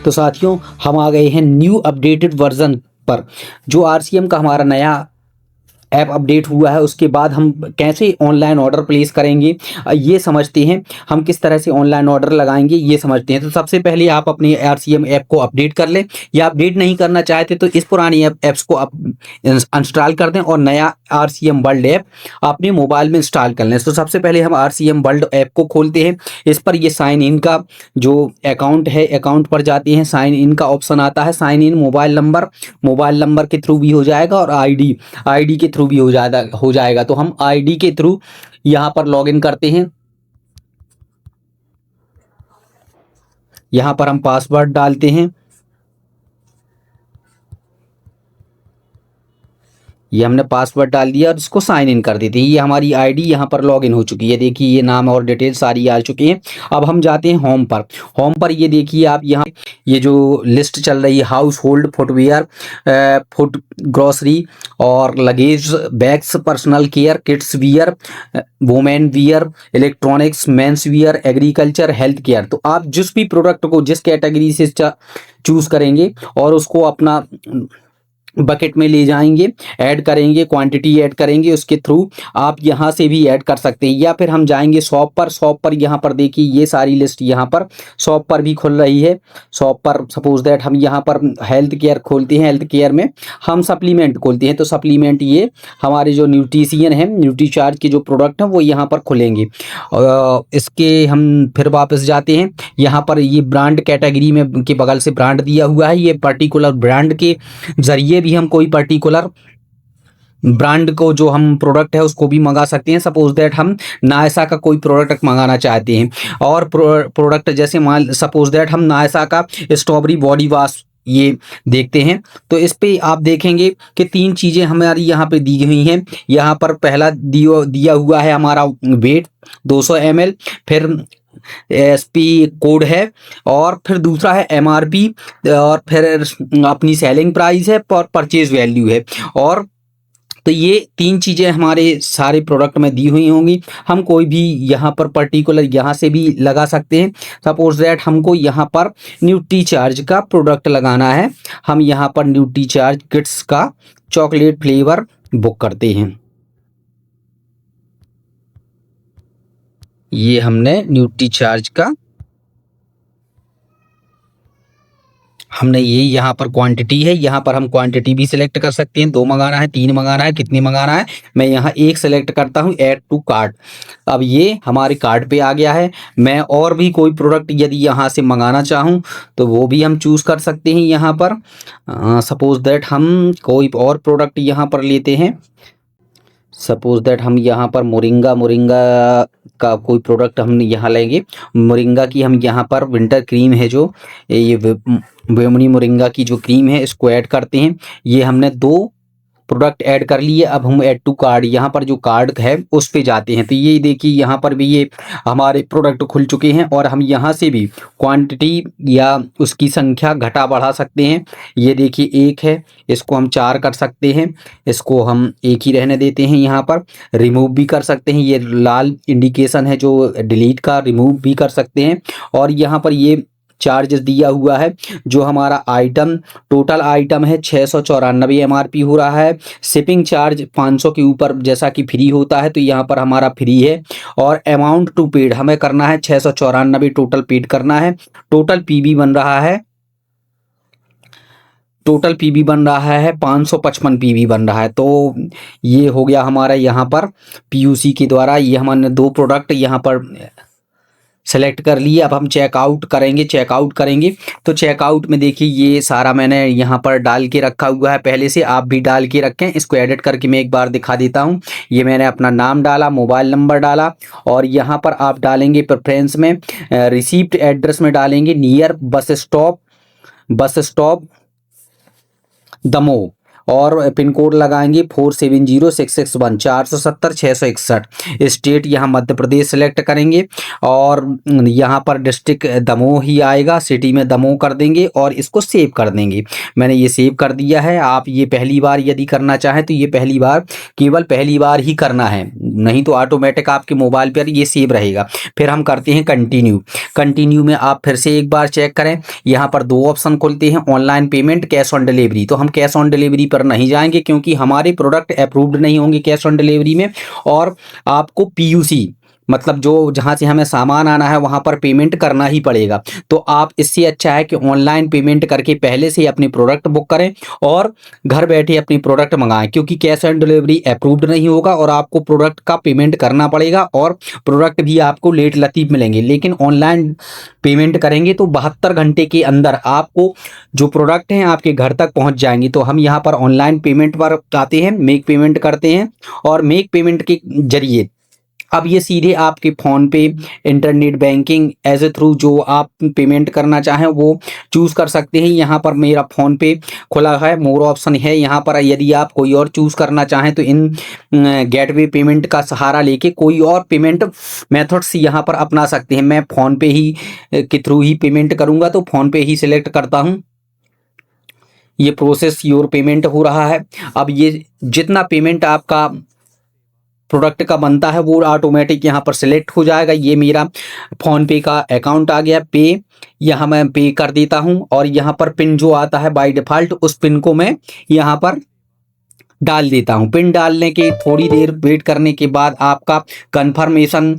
तो साथियों हम आ गए हैं न्यू अपडेटेड वर्जन पर। जो आरसीएम का हमारा नया ऐप अपडेट हुआ है उसके बाद हम कैसे ऑनलाइन ऑर्डर प्लेस करेंगे ये समझते हैं। हम किस तरह से ऑनलाइन ऑर्डर लगाएंगे ये समझते हैं। तो सबसे पहले आप अपने आरसीएम ऐप को अपडेट कर लें, या अपडेट नहीं करना चाहते तो इस पुरानी ऐप्स को आप इंस्टॉल कर दें और नया आरसीएम वर्ल्ड ऐप अपने मोबाइल में इंस्टॉल कर लें। तो सबसे पहले हम आरसीएम वर्ल्ड ऐप को खोलते हैं। इस पर ये साइन इन का जो अकाउंट है, अकाउंट पर जाते हैं, साइन इन का ऑप्शन आता है। साइन इन मोबाइल नंबर के थ्रू भी हो जाएगा और आईडी के थ्रू भी हो जाएगा। तो हम आईडी के थ्रू यहाँ पर लॉगिन करते हैं। यहाँ पर हम पासवर्ड डालते हैं। ये हमने पासवर्ड डाल दिया और इसको साइन इन कर देते हैं। ये हमारी आईडी यहाँ पर लॉगिन हो चुकी है। देखिए ये नाम और डिटेल सारी आ चुकी हैं। अब हम जाते हैं होम पर। होम पर ये देखिए आप यहाँ ये जो लिस्ट चल रही है, household, footwear, food grocery और luggage, bags, personal care, kids wear, women wear, electronics, men's wear, agriculture, health care. तो आप जिस भी प्रोडक्ट को जिस कैटेगरी से चूज करेंगे और उसको अपना बकेट में ले जाएंगे, ऐड करेंगे, क्वांटिटी ऐड करेंगे, उसके थ्रू आप यहाँ से भी ऐड कर सकते हैं। या फिर हम जाएंगे शॉप पर। शॉप पर यहाँ पर देखिए ये सारी लिस्ट यहाँ पर शॉप पर भी खुल रही है। शॉप पर सपोज दैट हम यहाँ पर हेल्थ केयर खोलते हैं। हेल्थ केयर में हम सप्लीमेंट खोलते हैं। तो सप्लीमेंट ये हमारे जो न्यूट्रिशियन है, न्यूट्रीचार्ज के जो प्रोडक्ट हैं वो यहाँ पर खुलेंगे। इसके हम फिर वापस जाते हैं। यहाँ पर ये ब्रांड कैटेगरी में के बगल से ब्रांड दिया हुआ है। ये पर्टिकुलर ब्रांड के जरिए भी हम कोई पर्टिकुलर ब्रांड को जो हम प्रोडक्ट है उसको भी मंगा सकते हैं। सपोज दैट हम नायसा का कोई प्रोडक्ट मंगाना चाहते हैं और प्रोडक्ट जैसे मान सपोज दैट हम नायसा का स्ट्रॉबेरी बॉडी वॉश ये देखते हैं। तो इस पे आप देखेंगे कि 3 चीज़ें हमारी यहाँ पे दी हुई हैं। यहाँ पर पहला दिया हुआ है हमारा वेट 200 ml, फिर एसपी कोड है और फिर दूसरा है एमआरपी और फिर अपनी सेलिंग प्राइस है और परचेज वैल्यू है। और तो ये 3 चीज़ें हमारे सारे प्रोडक्ट में दी हुई होंगी। हम कोई भी यहाँ पर पर्टिकुलर यहाँ से भी लगा सकते हैं। सपोज दैट हमको यहाँ पर न्यूट्रीचार्ज का प्रोडक्ट लगाना है। हम यहाँ पर न्यूट्रीचार्ज किड्स का चॉकलेट फ्लेवर बुक करते हैं। ये हमने न्यूट्रीचार्ज का हमने ये यहाँ पर क्वांटिटी है। यहाँ पर हम क्वांटिटी भी सिलेक्ट कर सकते हैं। 2 मंगाना है, 3 मंगाना है, कितनी मंगाना है। मैं यहाँ 1 सेलेक्ट करता हूँ, ऐड टू कार्ट। अब ये हमारे कार्ट पे आ गया है। मैं और भी कोई प्रोडक्ट यदि यहाँ से मंगाना चाहूँ तो वो भी हम चूज़ कर सकते हैं। यहाँ पर सपोज दैट हम कोई और प्रोडक्ट यहाँ पर लेते हैं। सपोज दैट हम यहाँ पर मोरिंगा का कोई प्रोडक्ट हम यहाँ लेंगे। मोरिंगा की हम यहाँ पर विंटर क्रीम है जो ये वेमनी मोरिंगा की जो क्रीम है इसको ऐड करते हैं। ये हमने 2 प्रोडक्ट ऐड कर लिए। अब हम ऐड टू कार्ड यहाँ पर जो कार्ड है उस पे जाते हैं। तो ये देखिए यहाँ पर भी ये हमारे प्रोडक्ट खुल चुके हैं और हम यहाँ से भी क्वांटिटी या उसकी संख्या घटा बढ़ा सकते हैं। ये देखिए 1 है, इसको हम 4 कर सकते हैं, इसको हम 1 ही रहने देते हैं। यहाँ पर रिमूव भी कर सकते हैं। ये लाल इंडिकेशन है जो डिलीट का, रिमूव भी कर सकते हैं। और यहाँ पर ये चार्जेस दिया हुआ है जो हमारा आइटम टोटल आइटम है 694 एमआरपी हो रहा है। शिपिंग चार्ज 500 के ऊपर जैसा कि फ्री होता है तो यहाँ पर हमारा फ्री है। और अमाउंट टू पेड हमें करना है 694 टोटल पेड करना है। टोटल पीबी बन रहा है 555 पीबी बन रहा है। तो ये हो गया हमारा यहाँ पर पीयूसी के द्वारा। ये हमने 2 प्रोडक्ट यहाँ पर सेलेक्ट कर लिए। अब हम चेकआउट करेंगे। तो चेकआउट में देखिए ये सारा मैंने यहाँ पर डाल के रखा हुआ है पहले से। आप भी डाल के रखें। इसको एडिट करके मैं एक बार दिखा देता हूँ। ये मैंने अपना नाम डाला, मोबाइल नंबर डाला और यहाँ पर आप डालेंगे प्रेफरेंस में रिसीप्ट एड्रेस में डालेंगे नियर बस स्टॉप दमोह। और पिन कोड लगाएंगे 470661 470 661। स्टेट यहाँ मध्य प्रदेश सेलेक्ट करेंगे और यहाँ पर डिस्ट्रिक्ट दमोह ही आएगा, सिटी में दमोह कर देंगे और इसको सेव कर देंगे। मैंने ये सेव कर दिया है। आप ये पहली बार यदि करना चाहें तो ये पहली बार, केवल पहली बार ही करना है, नहीं तो ऑटोमेटिक आपके मोबाइल पर ये सेव रहेगा। फिर हम करते हैं कंटिन्यू। कंटिन्यू में आप फिर से एक बार चेक करें, यहाँ पर दो ऑप्शन खुलते हैं, online payment, cash on delivery. तो हम कैश ऑन डिलीवरी पर नहीं जाएंगे क्योंकि हमारे प्रोडक्ट अप्रूव्ड नहीं होंगे कैश ऑन डिलीवरी में। और आपको पीयूसी मतलब जो जहाँ से हमें सामान आना है वहाँ पर पेमेंट करना ही पड़ेगा। तो आप इससे अच्छा है कि ऑनलाइन पेमेंट करके पहले से अपनी प्रोडक्ट बुक करें और घर बैठे अपनी प्रोडक्ट मंगाएं, क्योंकि कैश ऑन डिलीवरी अप्रूव्ड नहीं होगा और आपको प्रोडक्ट का पेमेंट करना पड़ेगा और प्रोडक्ट भी आपको लेट लतीफ़ मिलेंगे। लेकिन ऑनलाइन पेमेंट करेंगे तो 72 घंटे के अंदर आपको जो प्रोडक्ट हैं आपके घर तक पहुंच जाएंगे। तो हम यहाँ पर ऑनलाइन पेमेंट पर आते हैं, मेक पेमेंट करते हैं और मेक पेमेंट के जरिए अब ये सीधे आपके फ़ोन पे, internet banking as a through जो आप पेमेंट करना चाहें वो चूज़ कर सकते हैं। यहाँ पर मेरा फ़ोन पे खुला है, मोर ऑप्शन है। यहाँ पर यदि आप कोई और चूज़ करना चाहें तो इन गेटवे पेमेंट का सहारा लेके कोई और पेमेंट मेथड्स यहाँ पर अपना सकते हैं। मैं फ़ोन पे ही के थ्रू ही पेमेंट करूँगा तो फ़ोन पे ही सिलेक्ट करता हूँ। ये प्रोसेस योर पेमेंट हो रहा है। अब ये जितना पेमेंट आपका प्रोडक्ट का बनता है वो ऑटोमेटिक यहाँ पर सिलेक्ट हो जाएगा। ये मेरा फ़ोन पे का अकाउंट आ गया, पे, यहाँ मैं पे कर देता हूँ और यहाँ पर पिन जो आता है बाय डिफ़ॉल्ट उस पिन को मैं यहाँ पर डाल देता हूँ। पिन डालने के थोड़ी देर वेट करने के बाद आपका कंफर्मेशन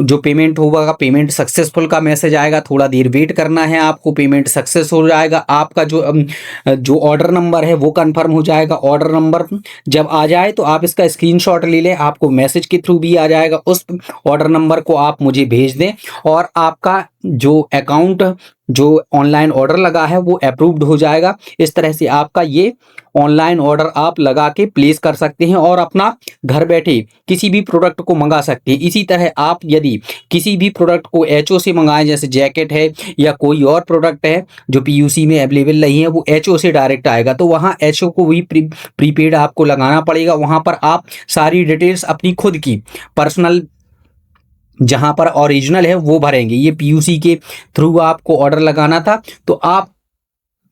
जो पेमेंट होगा, पेमेंट सक्सेसफुल का मैसेज आएगा। थोड़ा देर वेट करना है आपको, पेमेंट सक्सेस हो जाएगा। आपका जो ऑर्डर नंबर है वो कंफर्म हो जाएगा। ऑर्डर नंबर जब आ जाए तो आप इसका स्क्रीनशॉट ले लें, आपको मैसेज के थ्रू भी आ जाएगा। उस ऑर्डर नंबर को आप मुझे भेज दें और आपका जो अकाउंट जो ऑनलाइन ऑर्डर लगा है वो अप्रूव्ड हो जाएगा। इस तरह से आपका ये ऑनलाइन ऑर्डर आप लगा के प्लेस कर सकते हैं और अपना घर बैठे किसी भी प्रोडक्ट को मंगा सकते हैं। इसी तरह आप यदि किसी भी प्रोडक्ट को एचओ से मंगाएं, जैसे जैकेट है या कोई और प्रोडक्ट है जो पीयूसी में अवेलेबल नहीं है, वो एचओ से डायरेक्ट आएगा तो वहाँ एचओ को भी प्रीपेड आपको लगाना पड़ेगा। वहाँ पर आप सारी डिटेल्स अपनी खुद की पर्सनल जहाँ पर ओरिजिनल है वो भरेंगे। ये पीयूसी के थ्रू आपको ऑर्डर लगाना था तो आप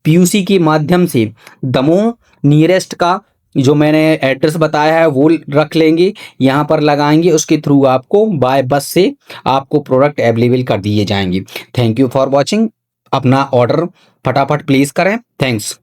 पीयूसी के माध्यम से दमोह नियरेस्ट का जो मैंने एड्रेस बताया है वो रख लेंगे, यहाँ पर लगाएंगे, उसके थ्रू आपको बाय बस से आपको प्रोडक्ट अवेलेबल कर दिए जाएंगे। Thank you for watching. अपना ऑर्डर फटाफट प्लेस करें। थैंक्स।